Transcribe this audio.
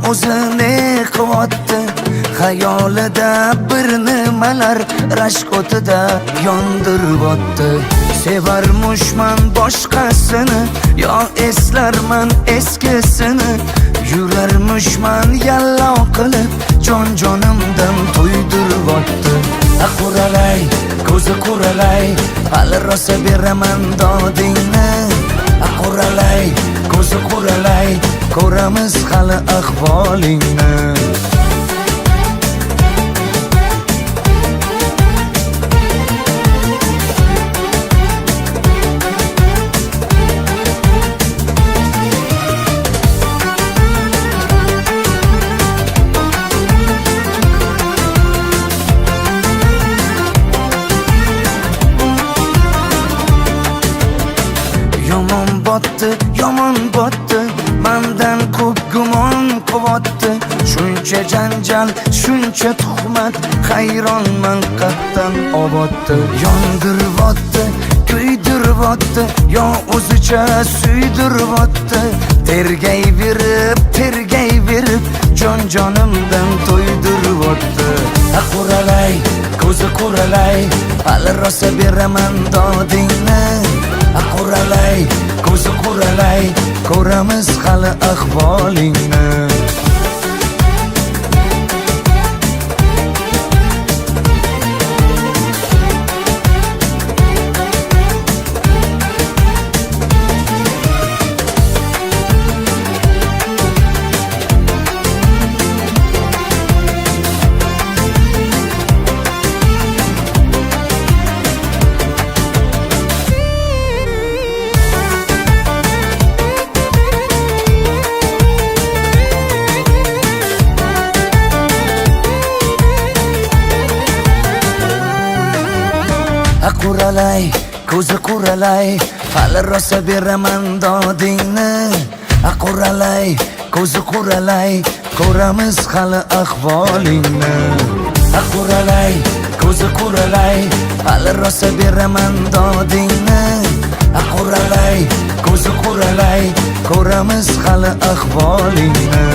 o'zini qilyapti. Xayolida bir nimalar rashk o'tida yondiryapti. Sevarmushman boshqasini, yo eslarman eskisini. Yurarmushman yallo qilib, jonimdan to'ydiryapti. Quralay, ko'zi quralay, hali rosa beraman dodingni. Quralay, ko'zi quralay, ko'ramiz hali ahvolingni. Yomon botdi, mendan ko'p gumon qilyapti. Shuncha janjal, shuncha tuhmat, hayronman qatdan oboddi. Yondiryapti, kuydiryapti, yo o'zicha suydiryapti. Tergayverib, jonimdan to'ydiryapti. Quralay, ko'zi quralay, hali rosa beraman dodingni. Quralay, ko'zi quralay, ko'ramiz hali ahvolingni. Quralay, ko'zi quralay, hali rosa beraman dodingni. Quralay, ko'zi quralay, ko'ramiz hali ahvolingni. Quralay, ko'zi quralay, hali rosa beraman dodingni. Quralay, ko'zi quralay, ko'ramiz hali ahvolingni.